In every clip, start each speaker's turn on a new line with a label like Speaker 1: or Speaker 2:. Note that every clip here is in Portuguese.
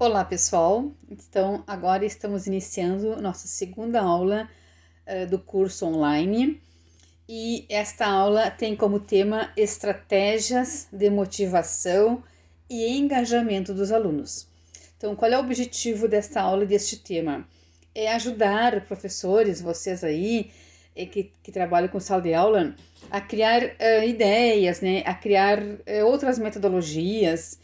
Speaker 1: Olá, pessoal! Então, agora estamos iniciando nossa segunda aula do curso online e esta aula tem como tema estratégias de motivação e engajamento dos alunos. Então, qual é o objetivo desta aula e deste tema? É ajudar professores, vocês aí que trabalham com sala de aula, a criar ideias, né? A criar outras metodologias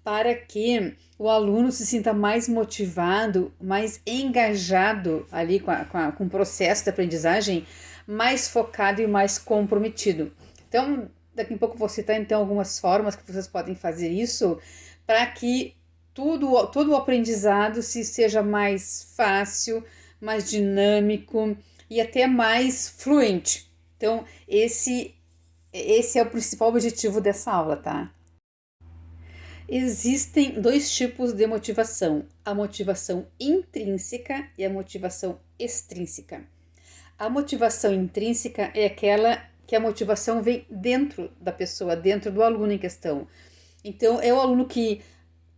Speaker 1: para que o aluno se sinta mais motivado, mais engajado ali com o processo de aprendizagem, mais focado e mais comprometido. Então, daqui a pouco vou citar então algumas formas que vocês podem fazer isso para que todo o aprendizado seja mais fácil, mais dinâmico e até mais fluente. Então, esse é o principal objetivo dessa aula, tá? Existem dois tipos de motivação: a motivação intrínseca e a motivação extrínseca. A motivação intrínseca é aquela que a motivação vem dentro da pessoa, dentro do aluno em questão. Então, é o aluno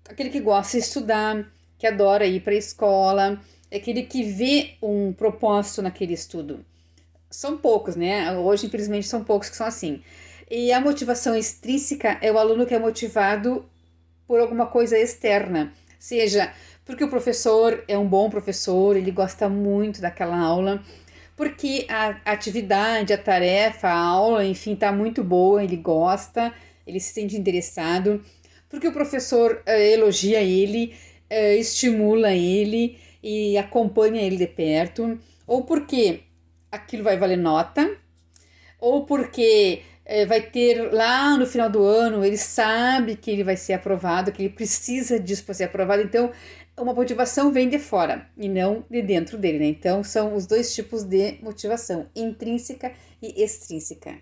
Speaker 1: aquele que gosta de estudar, que adora ir para a escola, é aquele que vê um propósito naquele estudo. São poucos, né? Hoje, infelizmente, são poucos que são assim. E a motivação extrínseca é o aluno que é motivado por alguma coisa externa, seja porque o professor é um bom professor, ele gosta muito daquela aula, porque a atividade, a tarefa, a aula, enfim, está muito boa, ele gosta, ele se sente interessado, porque o professor elogia ele, estimula ele e acompanha ele de perto, ou porque aquilo vai valer nota, ou porque vai ter lá no final do ano, ele sabe que ele vai ser aprovado, que ele precisa disso para ser aprovado, então uma motivação vem de fora e não de dentro dele, né? Então são os dois tipos de motivação, intrínseca e extrínseca.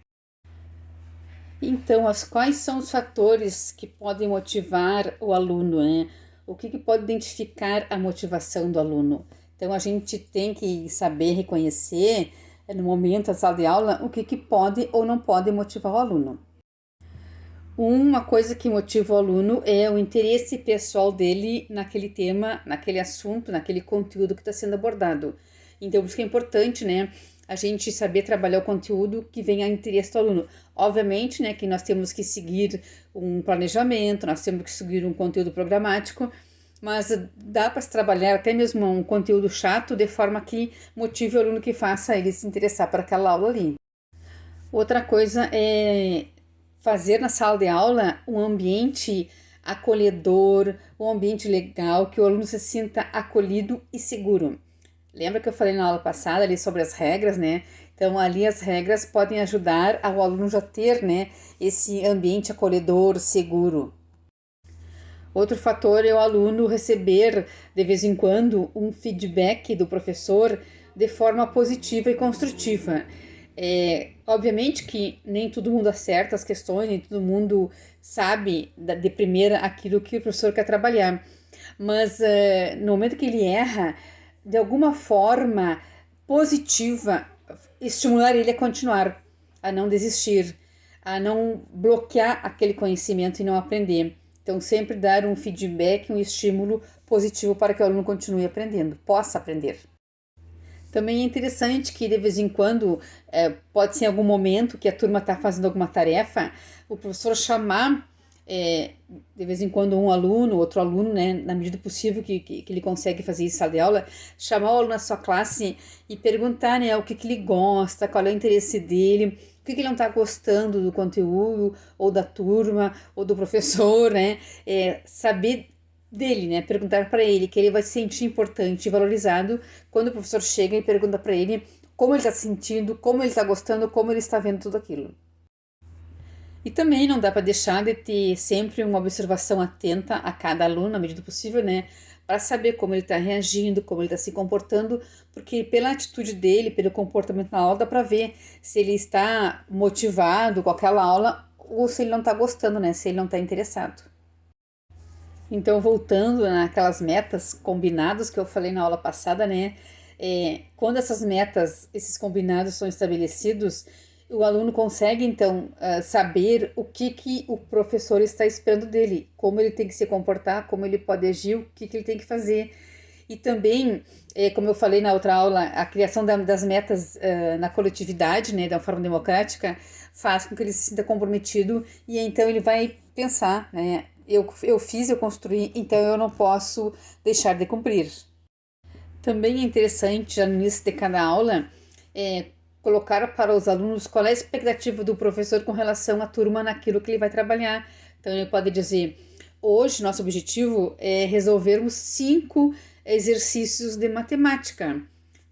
Speaker 1: Então, quais são os fatores que podem motivar o aluno, né? O que pode identificar a motivação do aluno? Então, a gente tem que saber reconhecer, no momento da sala de aula, o que pode ou não pode motivar o aluno. Uma coisa que motiva o aluno é o interesse pessoal dele naquele tema, naquele assunto, naquele conteúdo que está sendo abordado. Então, por isso que é importante, né, a gente saber trabalhar o conteúdo que vem a interesse do aluno. Obviamente, né, que nós temos que seguir um planejamento, nós temos que seguir um conteúdo programático, mas dá para se trabalhar até mesmo um conteúdo chato de forma que motive o aluno, que faça ele se interessar por aquela aula ali. Outra coisa é fazer na sala de aula um ambiente acolhedor, um ambiente legal, que o aluno se sinta acolhido e seguro. Lembra que eu falei na aula passada ali sobre as regras, né? Então, ali as regras podem ajudar ao aluno já ter, né, esse ambiente acolhedor, seguro. Outro fator é o aluno receber, de vez em quando, um feedback do professor de forma positiva e construtiva. Obviamente que nem todo mundo acerta as questões, nem todo mundo sabe de primeira aquilo que o professor quer trabalhar. Mas no momento que ele erra, de alguma forma positiva, estimular ele a continuar, a não desistir, a não bloquear aquele conhecimento e não aprender. Então, sempre dar um feedback, um estímulo positivo para que o aluno continue aprendendo, possa aprender. Também é interessante que de vez em quando, pode ser em algum momento que a turma está fazendo alguma tarefa, o professor chamar de vez em quando um aluno, outro aluno, né, na medida do possível que ele consegue fazer isso em sala de aula, chamar o aluno na sua classe e perguntar, né, o que ele gosta, qual é o interesse dele, o que ele não está gostando do conteúdo, ou da turma, ou do professor, né, saber dele, né, perguntar para ele, que ele vai se sentir importante e valorizado quando o professor chega e pergunta para ele como ele está se sentindo, como ele está gostando, como ele está vendo tudo aquilo. E também não dá para deixar de ter sempre uma observação atenta a cada aluno, na medida do possível, né? Para saber como ele está reagindo, como ele está se comportando, porque pela atitude dele, pelo comportamento na aula, dá para ver se ele está motivado com aquela aula ou se ele não está gostando, né? Se ele não está interessado. Então, voltando naquelas metas combinadas que eu falei na aula passada, né? Quando essas metas, esses combinados são estabelecidos, O aluno consegue, então, saber o que o professor está esperando dele, como ele tem que se comportar, como ele pode agir, o que ele tem que fazer. E também, como eu falei na outra aula, a criação das metas na coletividade, né, de uma forma democrática, faz com que ele se sinta comprometido e então ele vai pensar, né, eu fiz, eu construí, então eu não posso deixar de cumprir. Também é interessante, já no início de cada aula, colocar para os alunos qual é a expectativa do professor com relação à turma naquilo que ele vai trabalhar. Então, ele pode dizer, hoje nosso objetivo é resolvermos 5 exercícios de matemática.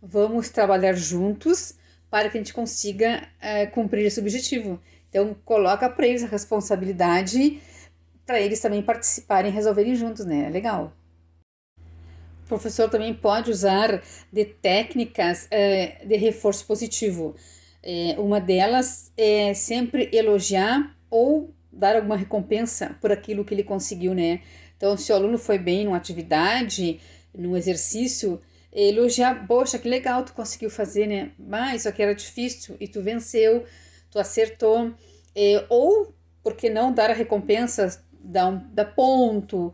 Speaker 1: Vamos trabalhar juntos para que a gente consiga cumprir esse objetivo. Então, coloca para eles a responsabilidade, para eles também participarem e resolverem juntos, né? É legal. O professor também pode usar de técnicas de reforço positivo. Uma delas é sempre elogiar ou dar alguma recompensa por aquilo que ele conseguiu, né? Então, se o aluno foi bem numa atividade, num exercício, elogiar, poxa, que legal tu conseguiu fazer, né? Isso aqui era difícil e tu venceu, tu acertou. Ou, por que não dar a recompensa, dar ponto,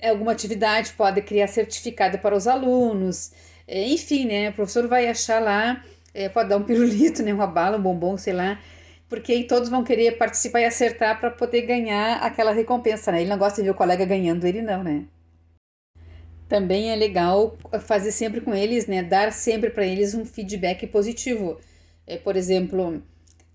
Speaker 1: alguma atividade pode criar certificado para os alunos, enfim, né? O professor vai achar lá, pode dar um pirulito, né? Uma bala, um bombom, sei lá, porque aí todos vão querer participar e acertar para poder ganhar aquela recompensa, né? Ele não gosta de ver o colega ganhando, ele não, né? Também é legal fazer sempre com eles, né? Dar sempre para eles um feedback positivo. Por exemplo,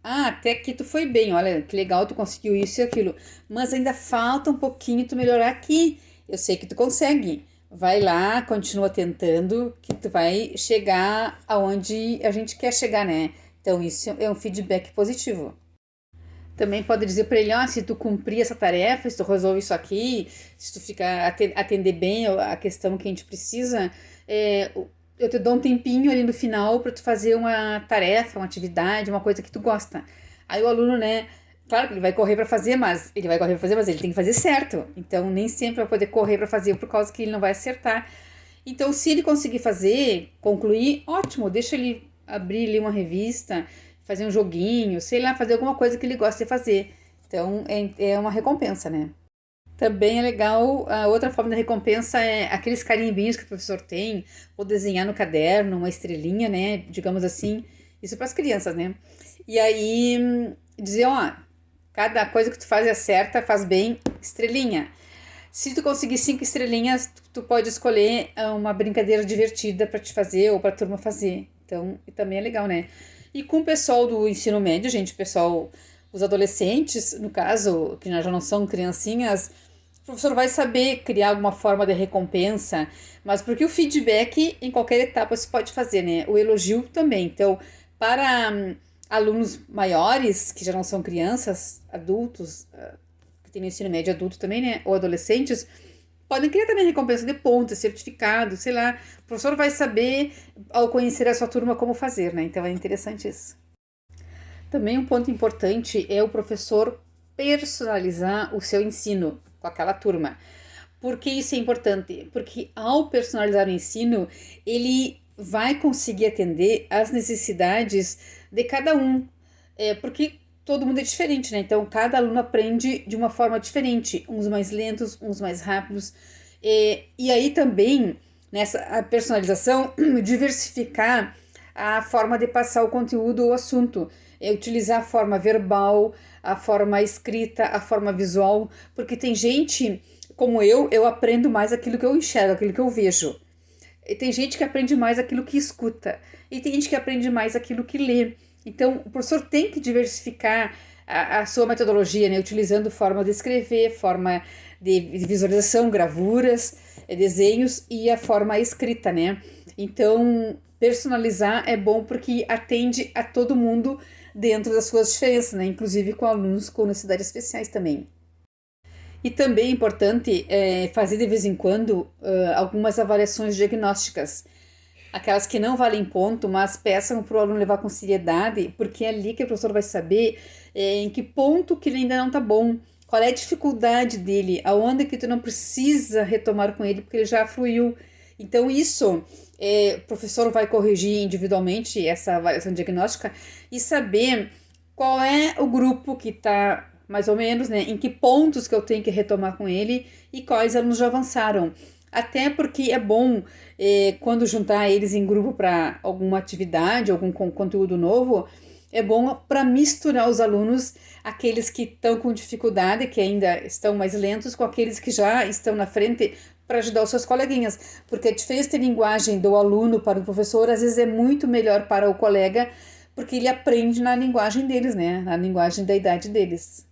Speaker 1: até aqui tu foi bem, olha que legal, tu conseguiu isso e aquilo, mas ainda falta um pouquinho tu melhorar aqui. Eu sei que tu consegue. Vai lá, continua tentando, que tu vai chegar aonde a gente quer chegar, né? Então, isso é um feedback positivo. Também pode dizer para ele, se tu cumprir essa tarefa, se tu resolve isso aqui, se tu ficar atender bem a questão que a gente precisa, eu te dou um tempinho ali no final para tu fazer uma tarefa, uma atividade, uma coisa que tu gosta. Aí o aluno, né, claro que ele vai correr para fazer, mas ele tem que fazer certo. Então nem sempre vai poder correr para fazer por causa que ele não vai acertar. Então, se ele conseguir fazer, concluir, ótimo, deixa ele abrir ali uma revista, fazer um joguinho, sei lá, fazer alguma coisa que ele gosta de fazer. Então, é uma recompensa, né? Também é legal, a outra forma de recompensa é aqueles carimbinhos que o professor tem, ou desenhar no caderno, uma estrelinha, né? Digamos assim, isso para as crianças, né? E aí, dizer, cada coisa que tu faz é certa, faz bem, estrelinha. Se tu conseguir 5 estrelinhas, tu pode escolher uma brincadeira divertida para te fazer ou para a turma fazer. Então, também é legal, né? E com o pessoal do ensino médio, gente, os adolescentes, no caso, que já não são criancinhas, o professor vai saber criar alguma forma de recompensa, mas porque o feedback em qualquer etapa se pode fazer, né? O elogio também. Então, para alunos maiores, que já não são crianças, adultos, que tem no ensino médio adulto também, né? Ou adolescentes, podem criar também recompensa de pontos, certificado, sei lá. O professor vai saber, ao conhecer a sua turma, como fazer, né? Então é interessante isso. Também um ponto importante é o professor personalizar o seu ensino com aquela turma. Por que isso é importante? Porque ao personalizar o ensino, ele vai conseguir atender às necessidades de cada um. Porque todo mundo é diferente, né? Então, cada aluno aprende de uma forma diferente, uns mais lentos, uns mais rápidos. E aí também, nessa personalização, diversificar a forma de passar o conteúdo ou assunto. Utilizar a forma verbal, a forma escrita, a forma visual, porque tem gente, como eu aprendo mais aquilo que eu enxergo, aquilo que eu vejo. E tem gente que aprende mais aquilo que escuta, e tem gente que aprende mais aquilo que lê. Então, o professor tem que diversificar a sua metodologia, né? Utilizando forma de escrever, forma de visualização, gravuras, desenhos e a forma escrita, né? Então, personalizar é bom porque atende a todo mundo dentro das suas diferenças, né? Inclusive com alunos com necessidades especiais também. E também é importante fazer de vez em quando algumas avaliações diagnósticas. Aquelas que não valem ponto, mas peçam para o aluno levar com seriedade, porque é ali que o professor vai saber em que ponto que ele ainda não está bom, qual é a dificuldade dele, aonde que tu não precisa retomar com ele, porque ele já fluiu. Então, isso, o professor vai corrigir individualmente essa avaliação diagnóstica e saber qual é o grupo que está, mais ou menos, né, em que pontos que eu tenho que retomar com ele e quais alunos já avançaram. Até porque é bom, quando juntar eles em grupo para alguma atividade, algum conteúdo novo, é bom para misturar os alunos, aqueles que estão com dificuldade, que ainda estão mais lentos, com aqueles que já estão na frente, para ajudar os seus coleguinhas. Porque a diferença de linguagem do aluno para o professor, às vezes é muito melhor para o colega, porque ele aprende na linguagem deles, né? Na linguagem da idade deles.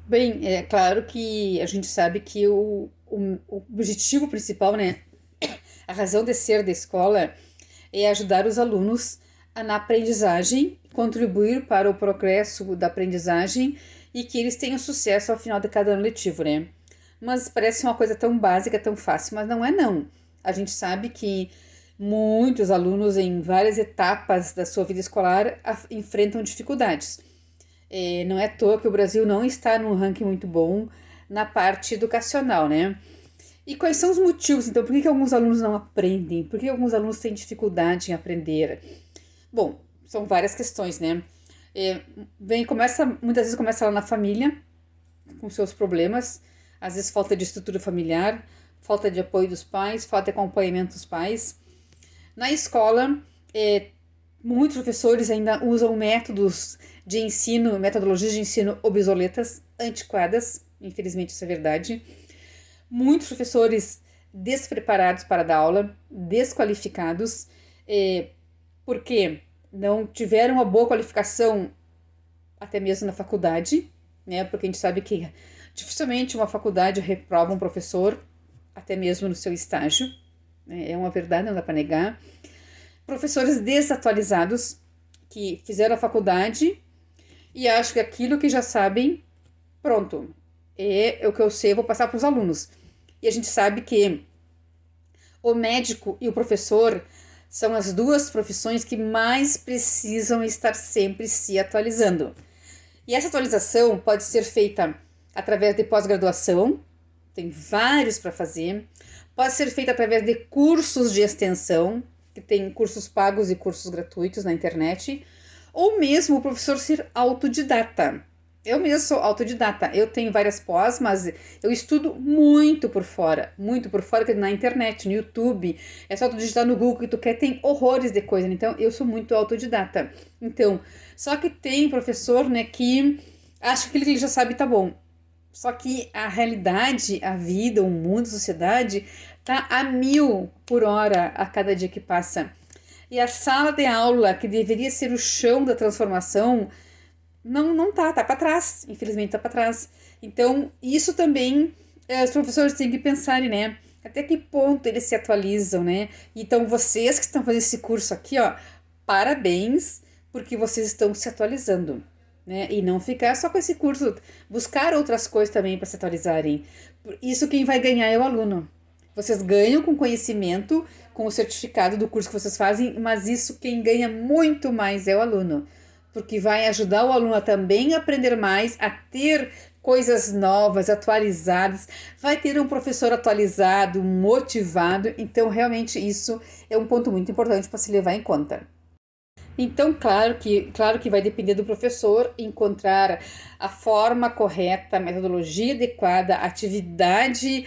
Speaker 1: Bem, é claro que a gente sabe que o objetivo principal, né? A razão de ser da escola é ajudar os alunos na aprendizagem, contribuir para o progresso da aprendizagem e que eles tenham sucesso ao final de cada ano letivo, né? Mas parece uma coisa tão básica, tão fácil, mas não é não. A gente sabe que muitos alunos em várias etapas da sua vida escolar enfrentam dificuldades. Não é à toa que o Brasil não está num ranking muito bom na parte educacional, né? E quais são os motivos, então? Por que alguns alunos não aprendem? Por que alguns alunos têm dificuldade em aprender? Bom, são várias questões, né? Muitas vezes começa lá na família, com seus problemas, às vezes falta de estrutura familiar, falta de apoio dos pais, falta de acompanhamento dos pais. Na escola, muitos professores ainda usam métodos de ensino, metodologias de ensino obsoletas, antiquadas, infelizmente isso é verdade. Muitos professores despreparados para dar aula, desqualificados, porque não tiveram uma boa qualificação até mesmo na faculdade, né? Porque a gente sabe que dificilmente uma faculdade reprova um professor, até mesmo no seu estágio, né? É uma verdade, não dá para negar. Professores desatualizados, que fizeram a faculdade e acham que aquilo que já sabem, pronto, é o que eu sei, eu vou passar para os alunos. E a gente sabe que o médico e o professor são as duas profissões que mais precisam estar sempre se atualizando. E essa atualização pode ser feita através de pós-graduação, tem vários para fazer, pode ser feita através de cursos de extensão, que tem cursos pagos e cursos gratuitos na internet, ou mesmo o professor ser autodidata. Eu mesmo sou autodidata, eu tenho várias pós, mas eu estudo muito por fora na internet, no YouTube, é só tu digitar no Google que tu quer, tem horrores de coisa, então eu sou muito autodidata. Então, só que tem professor, né, que acha que aquilo que ele já sabe tá bom. Só que a realidade, a vida, o mundo, a sociedade tá a 1000 por hora a cada dia que passa. E a sala de aula, que deveria ser o chão da transformação, não tá para trás, infelizmente tá para trás. Então, isso também os professores têm que pensarem, né? Até que ponto eles se atualizam, né? Então, vocês que estão fazendo esse curso aqui, ó, parabéns, porque vocês estão se atualizando, né? E não ficar só com esse curso, buscar outras coisas também para se atualizarem. Isso quem vai ganhar é o aluno. Vocês ganham com conhecimento, com o certificado do curso que vocês fazem, mas isso quem ganha muito mais é o aluno, porque vai ajudar o aluno a também aprender mais, a ter coisas novas, atualizadas, vai ter um professor atualizado, motivado, então realmente isso é um ponto muito importante para se levar em conta. Então, claro que vai depender do professor encontrar a forma correta, a metodologia adequada, a atividade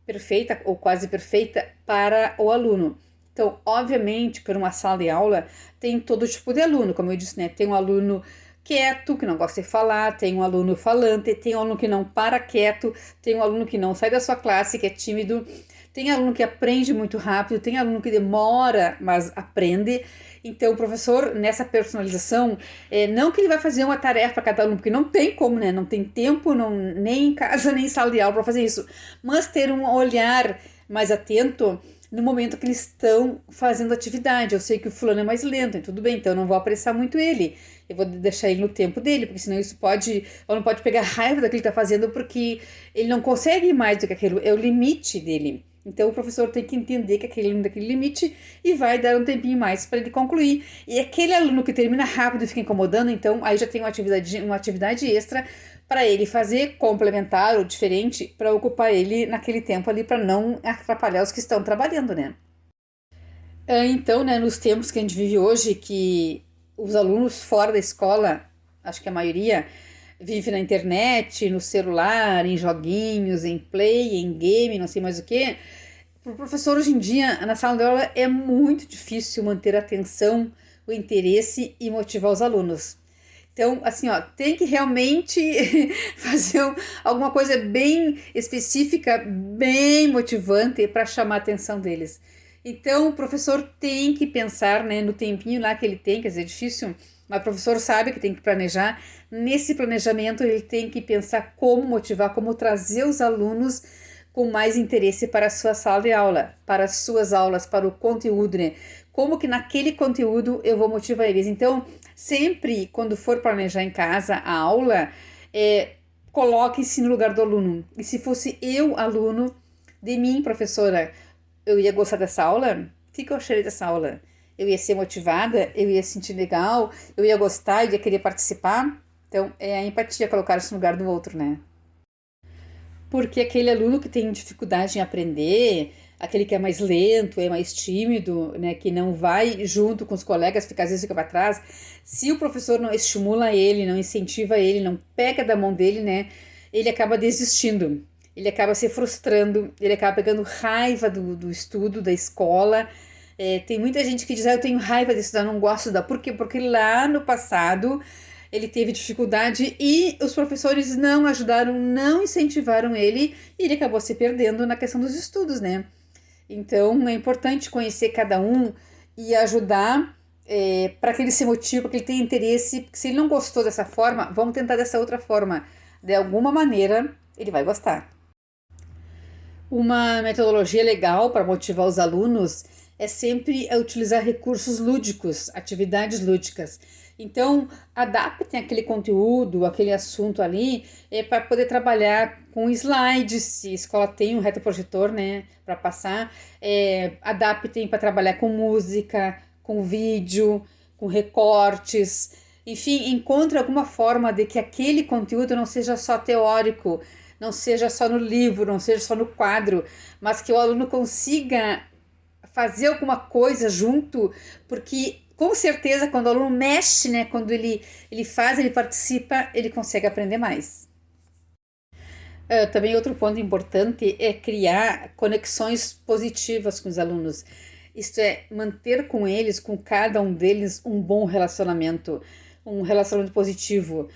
Speaker 1: perfeita ou quase perfeita para o aluno. Então, obviamente, por uma sala de aula, tem todo tipo de aluno, como eu disse, né? Tem um aluno quieto, que não gosta de falar, tem um aluno falante, tem um aluno que não para quieto, tem um aluno que não sai da sua classe, que é tímido, tem aluno que aprende muito rápido, tem aluno que demora, mas aprende. Então, o professor, nessa personalização, não que ele vai fazer uma tarefa para cada aluno, porque não tem como, né? Não tem tempo, nem em casa, nem em sala de aula para fazer isso. Mas ter um olhar mais atento no momento que eles estão fazendo atividade. Eu sei que o fulano é mais lento, e tudo bem, então eu não vou apressar muito ele. Eu vou deixar ele no tempo dele, porque senão isso ou não pode pegar raiva daquilo que ele está fazendo, porque ele não consegue ir mais do que aquilo, é o limite dele. Então o professor tem que entender que aquele daquele limite e vai dar um tempinho mais para ele concluir. E aquele aluno que termina rápido e fica incomodando, então aí já tem uma atividade extra para ele fazer complementar ou diferente para ocupar ele naquele tempo ali para não atrapalhar os que estão trabalhando, né? Então, né, nos tempos que a gente vive hoje, que os alunos fora da escola, acho que a maioria, vive na internet, no celular, em joguinhos, em play, em game, não sei mais o que. Para o professor hoje em dia, na sala de aula, é muito difícil manter a atenção, o interesse e motivar os alunos. Então, assim, ó, tem que realmente fazer alguma coisa bem específica, bem motivante para chamar a atenção deles. Então, o professor tem que pensar, né, no tempinho lá que ele tem, quer dizer, é difícil, mas o professor sabe que tem que planejar. Nesse planejamento, ele tem que pensar como motivar, como trazer os alunos com mais interesse para a sua sala de aula, para as suas aulas, para o conteúdo, né? Como que naquele conteúdo eu vou motivar eles. Então, sempre quando for planejar em casa a aula, coloque-se no lugar do aluno. E se fosse eu, aluno, de mim, professora, eu ia gostar dessa aula? O que eu acharia dessa aula? Eu ia ser motivada? Eu ia sentir legal? Eu ia gostar? Eu ia querer participar? Então, é a empatia colocar-se no lugar do outro, né? Porque aquele aluno que tem dificuldade em aprender, aquele que é mais lento, é mais tímido, né, que não vai junto com os colegas, fica às vezes fica para trás, se o professor não estimula ele, não incentiva ele, não pega da mão dele, né, ele acaba desistindo, ele acaba se frustrando, ele acaba pegando raiva do estudo, da escola. Tem muita gente que diz, eu tenho raiva de estudar, não gosto de estudar. Por quê? Porque lá no passado ele teve dificuldade e os professores não ajudaram, não incentivaram ele e ele acabou se perdendo na questão dos estudos, né? Então é importante conhecer cada um e ajudar para que ele se motive, para que ele tenha interesse. Porque se ele não gostou dessa forma, vamos tentar dessa outra forma. De alguma maneira, ele vai gostar. Uma metodologia legal para motivar os alunos é sempre utilizar recursos lúdicos, atividades lúdicas. Então, adaptem aquele conteúdo, aquele assunto ali, para poder trabalhar com slides, se a escola tem um retroprojetor, né, para passar. Adaptem para trabalhar com música, com vídeo, com recortes. Enfim, encontre alguma forma de que aquele conteúdo não seja só teórico, não seja só no livro, não seja só no quadro, mas que o aluno consiga fazer alguma coisa junto, porque com certeza quando o aluno mexe, né, quando ele faz, ele participa, ele consegue aprender mais. Também outro ponto importante é criar conexões positivas com os alunos. Isto é, manter com eles, com cada um deles, um relacionamento positivo.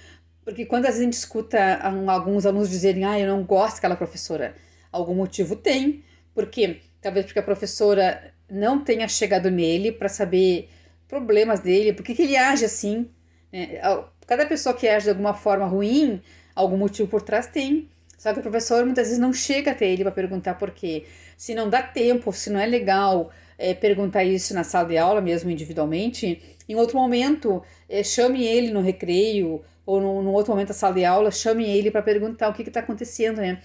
Speaker 1: Porque quando às vezes a gente escuta alguns alunos dizerem, eu não gosto daquela professora, algum motivo tem, porque talvez porque a professora não tenha chegado nele para saber problemas dele, por que ele age assim, né? Cada pessoa que age de alguma forma ruim, algum motivo por trás tem. Só que o professor muitas vezes não chega até ele para perguntar por quê. Se não dá tempo, se não é legal perguntar isso na sala de aula mesmo individualmente, em outro momento chame ele no recreio ou num outro momento da sala de aula, chame ele para perguntar o que está acontecendo, né?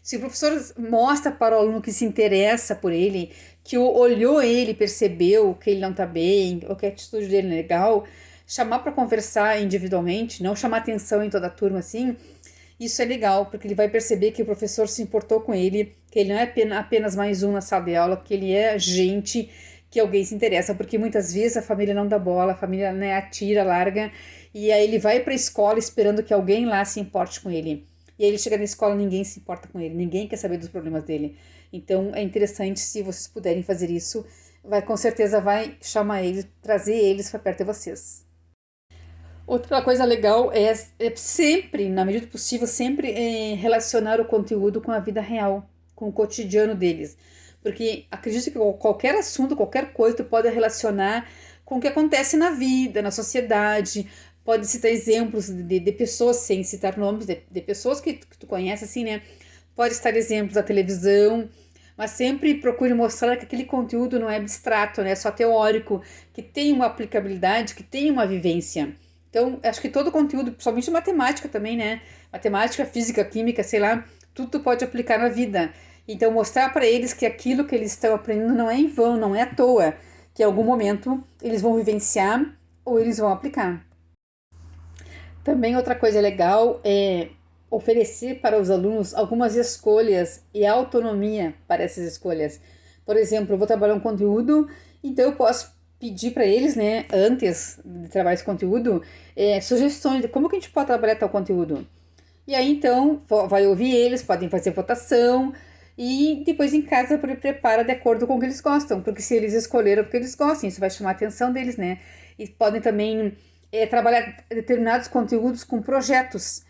Speaker 1: Se o professor mostra para o aluno que se interessa por ele, que olhou ele, percebeu que ele não está bem, ou que a atitude dele é legal, chamar para conversar individualmente, não chamar atenção em toda a turma assim, isso é legal, porque ele vai perceber que o professor se importou com ele, que ele não é apenas mais um na sala de aula, que ele é gente, que alguém se interessa, porque muitas vezes a família não dá bola, a família, né, atira, larga, e aí ele vai para a escola esperando que alguém lá se importe com ele. E aí ele chega na escola, ninguém se importa com ele, ninguém quer saber dos problemas dele. Então é interessante, se vocês puderem fazer isso, com certeza vai chamar eles, trazer eles para perto de vocês. Outra coisa legal é sempre, na medida do possível, sempre relacionar o conteúdo com a vida real, com o cotidiano deles. Porque acredito que qualquer assunto, qualquer coisa, tu pode relacionar com o que acontece na vida, na sociedade. Pode citar exemplos de pessoas, sem citar nomes, de pessoas que tu conhece, assim, né? Pode citar exemplos da televisão, mas sempre procure mostrar que aquele conteúdo não é abstrato, né? É só teórico, que tem uma aplicabilidade, que tem uma vivência. Então, acho que todo o conteúdo, principalmente matemática também, né? Matemática, física, química, sei lá, tudo tu pode aplicar na vida. Então, mostrar para eles que aquilo que eles estão aprendendo não é em vão, não é à toa, que em algum momento eles vão vivenciar ou eles vão aplicar. Também outra coisa legal é oferecer para os alunos algumas escolhas e autonomia para essas escolhas. Por exemplo, eu vou trabalhar um conteúdo, então eu posso pedir para eles, né, antes de trabalhar esse conteúdo, sugestões de como que a gente pode trabalhar tal conteúdo. E aí, então, vai ouvir eles, podem fazer votação e depois em casa prepara de acordo com o que eles gostam, porque se eles escolheram porque eles gostam, isso vai chamar a atenção deles, né? E podem também trabalhar determinados conteúdos com projetos.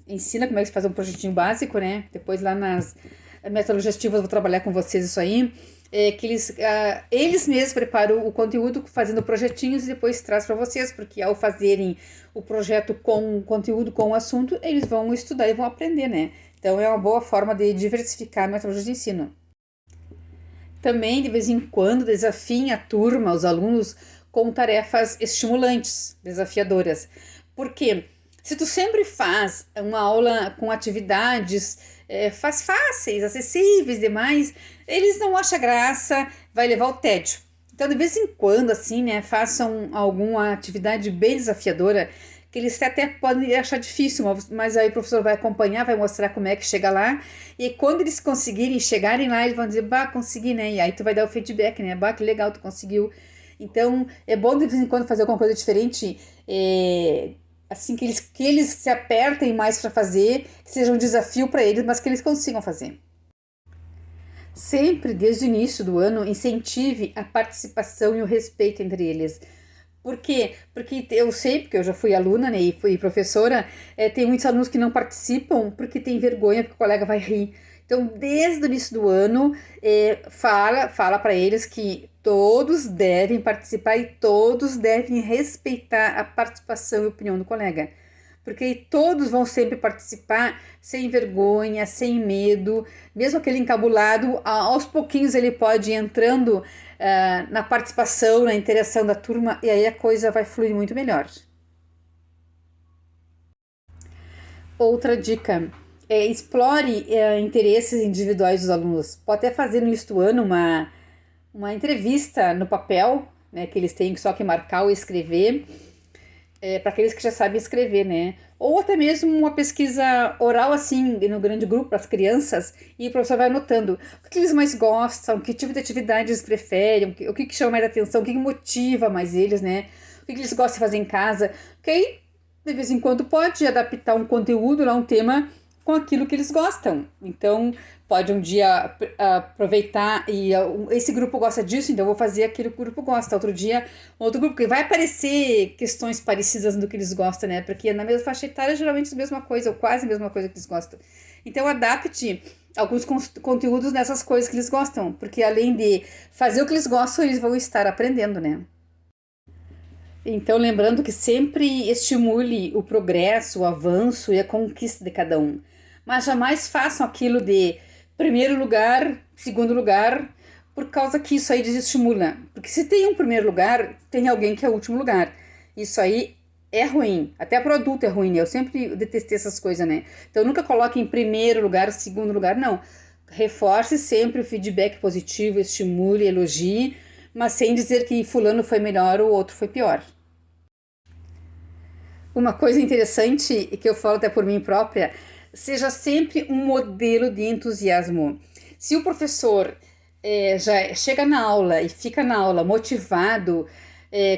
Speaker 1: Ensina como é que se faz um projetinho básico, né? Depois lá nas metodologias ativas eu vou trabalhar com vocês isso aí. Que eles mesmos preparam o conteúdo fazendo projetinhos e depois traz para vocês, porque ao fazerem o projeto com o conteúdo, com o assunto, eles vão estudar e vão aprender, né? Então é uma boa forma de diversificar a metodologia de ensino. Também, de vez em quando, desafiem a turma, os alunos, com tarefas estimulantes, desafiadoras. Por quê? Se tu sempre faz uma aula com atividades faz fáceis, acessíveis demais, eles não acham graça, vai levar ao tédio. Então, de vez em quando, assim, né, façam alguma atividade bem desafiadora, que eles até podem achar difícil, mas aí o professor vai acompanhar, vai mostrar como é que chega lá, e quando eles conseguirem, chegarem lá, eles vão dizer, bah, consegui, né, e aí tu vai dar o feedback, né, bah, que legal, tu conseguiu. Então, é bom de vez em quando fazer alguma coisa diferente, assim, que eles se apertem mais para fazer, que seja um desafio para eles, mas que eles consigam fazer. Sempre, desde o início do ano, incentive a participação e o respeito entre eles. Por quê? Porque eu sei, porque eu já fui aluna, né, e fui professora, tem muitos alunos que não participam porque tem vergonha, porque o colega vai rir. Então, desde o início do ano, fala para eles que todos devem participar e todos devem respeitar a participação e opinião do colega. Porque todos vão sempre participar sem vergonha, sem medo, mesmo aquele encabulado, aos pouquinhos ele pode ir entrando na participação, na interação da turma, e aí a coisa vai fluir muito melhor. Outra dica. Explore interesses individuais dos alunos. Pode até fazer no início do ano uma entrevista no papel, né, que eles têm só que marcar ou escrever, para aqueles que já sabem escrever, né? Ou até mesmo uma pesquisa oral, assim, no grande grupo, para as crianças, e o professor vai anotando o que eles mais gostam, que tipo de atividade eles preferem, o que chama mais atenção, o que motiva mais eles, né? O que eles gostam de fazer em casa. Porque aí, de vez em quando, pode adaptar um conteúdo, um tema, com aquilo que eles gostam. Então, pode um dia aproveitar e esse grupo gosta disso, então eu vou fazer aquilo que o grupo gosta. Outro dia, outro grupo, porque vai aparecer questões parecidas do que eles gostam, né? Porque na mesma faixa etária, geralmente é a mesma coisa, ou quase a mesma coisa que eles gostam. Então, adapte alguns conteúdos nessas coisas que eles gostam, porque além de fazer o que eles gostam, eles vão estar aprendendo, né? Então, lembrando que sempre estimule o progresso, o avanço e a conquista de cada um. Mas jamais façam aquilo de primeiro lugar, segundo lugar, por causa que isso aí desestimula. Porque se tem um primeiro lugar, tem alguém que é o último lugar. Isso aí é ruim. Até para o adulto é ruim, né? Eu sempre detestei essas coisas, né? Então, nunca coloque em primeiro lugar, segundo lugar, não. Reforce sempre o feedback positivo, estimule, elogie, mas sem dizer que fulano foi melhor ou outro foi pior. Uma coisa interessante, que eu falo até por mim própria, seja sempre um modelo de entusiasmo. Se o professor já chega na aula e fica na aula motivado,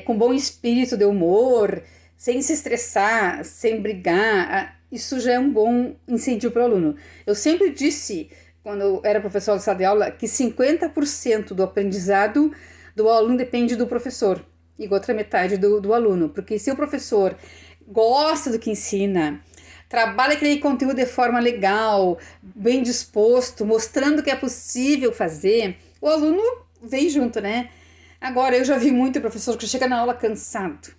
Speaker 1: com bom espírito de humor, sem se estressar, sem brigar, isso já é um bom incentivo para o aluno. Eu sempre disse, quando eu era professora de sala de aula, que 50% do aprendizado do aluno depende do professor e outra metade do aluno. Porque se o professor gosta do que ensina, trabalha aquele conteúdo de forma legal, bem disposto, mostrando que é possível fazer, o aluno vem junto, né? Agora, eu já vi muito professor que chega na aula cansado,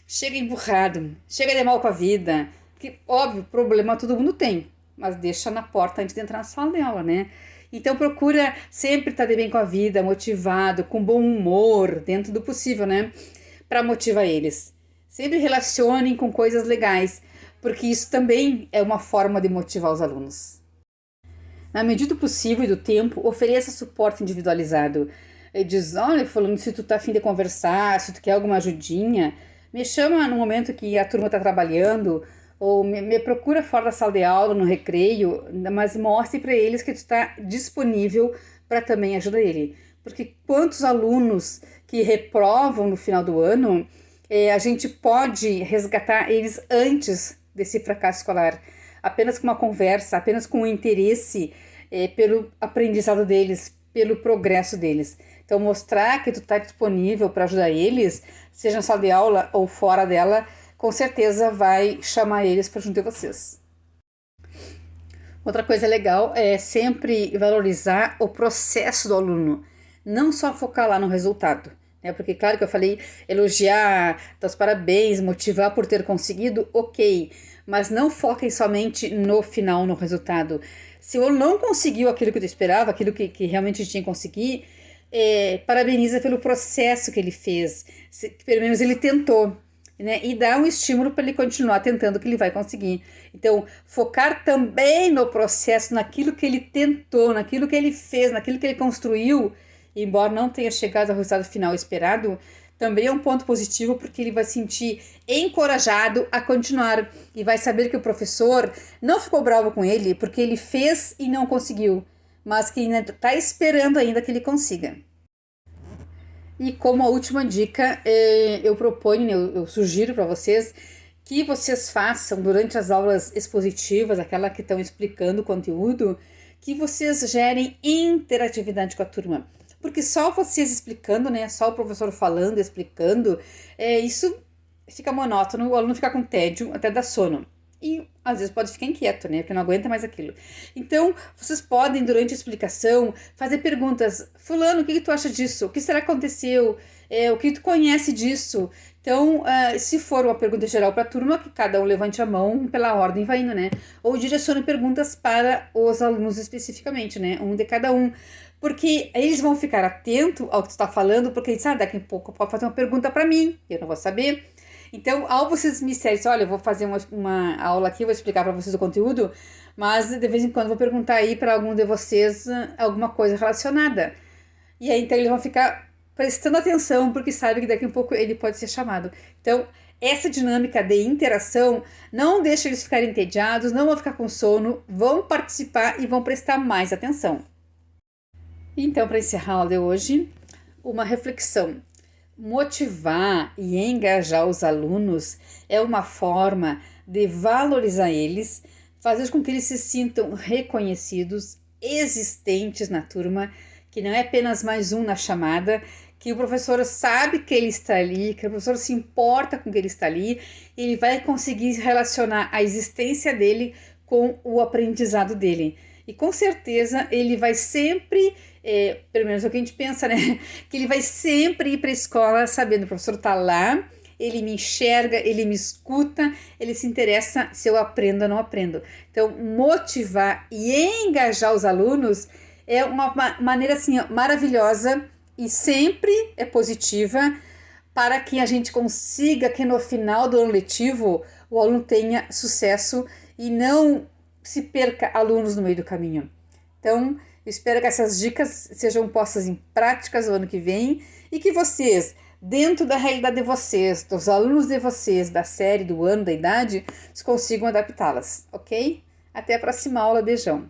Speaker 1: chega emburrado, chega de mal com a vida, que, óbvio, problema todo mundo tem, mas deixa na porta antes de entrar na sala de aula, né? Então, procura sempre estar de bem com a vida, motivado, com bom humor, dentro do possível, né? Para motivar eles. Sempre relacionem com coisas legais, porque isso também é uma forma de motivar os alunos. Na medida do possível e do tempo, ofereça suporte individualizado. Diz, olha, falando, se tu tá a fim de conversar, se tu quer alguma ajudinha, me chama no momento que a turma está trabalhando, ou me procura fora da sala de aula, no recreio, mas mostre para eles que tu está disponível para também ajudar ele. Porque quantos alunos que reprovam no final do ano, a gente pode resgatar eles antes desse fracasso escolar, apenas com uma conversa, apenas com o interesse pelo aprendizado deles, pelo progresso deles. Então, mostrar que tu está disponível para ajudar eles, seja na sala de aula ou fora dela, com certeza vai chamar eles para junto de vocês. Outra coisa legal é sempre valorizar o processo do aluno, não só focar lá no resultado, né? Porque, claro que eu falei, elogiar, dar os parabéns, motivar por ter conseguido, ok, mas não foquem somente no final, no resultado. Se o aluno não conseguiu aquilo que tu esperava, aquilo que realmente tinha que conseguir, parabeniza pelo processo que ele fez, pelo menos ele tentou, né? E dá um estímulo para ele continuar tentando, que ele vai conseguir. Então, focar também no processo, naquilo que ele tentou, naquilo que ele fez, naquilo que ele construiu, embora não tenha chegado ao resultado final esperado, também é um ponto positivo, porque ele vai se sentir encorajado a continuar e vai saber que o professor não ficou bravo com ele porque ele fez e não conseguiu, mas que ainda está esperando ainda que ele consiga. E como a última dica, eu proponho, eu sugiro para vocês que vocês façam durante as aulas expositivas, aquela que estão explicando o conteúdo, que vocês gerem interatividade com a turma. Porque só vocês explicando, né, só o professor falando, explicando, isso fica monótono, o aluno fica com tédio, até dá sono. E às vezes pode ficar inquieto, né? Porque não aguenta mais aquilo. Então, vocês podem, durante a explicação, fazer perguntas. Fulano, o que tu acha disso? O que será que aconteceu? O que tu conhece disso? Então, se for uma pergunta geral para a turma, que cada um levante a mão pela ordem vai indo, né? Ou direcione perguntas para os alunos especificamente, né? Um de cada um. Porque eles vão ficar atentos ao que tu está falando, porque eles daqui a pouco pode fazer uma pergunta para mim, eu não vou saber. Então, ao vocês me disserem, olha, eu vou fazer uma aula aqui, vou explicar para vocês o conteúdo, mas de vez em quando vou perguntar aí para algum de vocês alguma coisa relacionada. E aí, então, eles vão ficar prestando atenção, porque sabem que daqui a pouco ele pode ser chamado. Então, essa dinâmica de interação não deixa eles ficarem entediados, não vão ficar com sono, vão participar e vão prestar mais atenção. Então, para encerrar a aula de hoje, uma reflexão. Motivar e engajar os alunos é uma forma de valorizar eles, fazer com que eles se sintam reconhecidos, existentes na turma, que não é apenas mais um na chamada, que o professor sabe que ele está ali, que o professor se importa com que ele está ali, e ele vai conseguir relacionar a existência dele com o aprendizado dele. E com certeza ele vai sempre, pelo menos é o que a gente pensa, né? Que ele vai sempre ir para a escola sabendo que o professor está lá, ele me enxerga, ele me escuta, ele se interessa se eu aprendo ou não aprendo. Então, motivar e engajar os alunos é uma maneira assim, maravilhosa e sempre é positiva para que a gente consiga que no final do ano letivo o aluno tenha sucesso e não se perca alunos no meio do caminho. Então, eu espero que essas dicas sejam postas em práticas no ano que vem e que vocês, dentro da realidade de vocês, dos alunos de vocês, da série, do ano, da idade, consigam adaptá-las, ok? Até a próxima aula, beijão!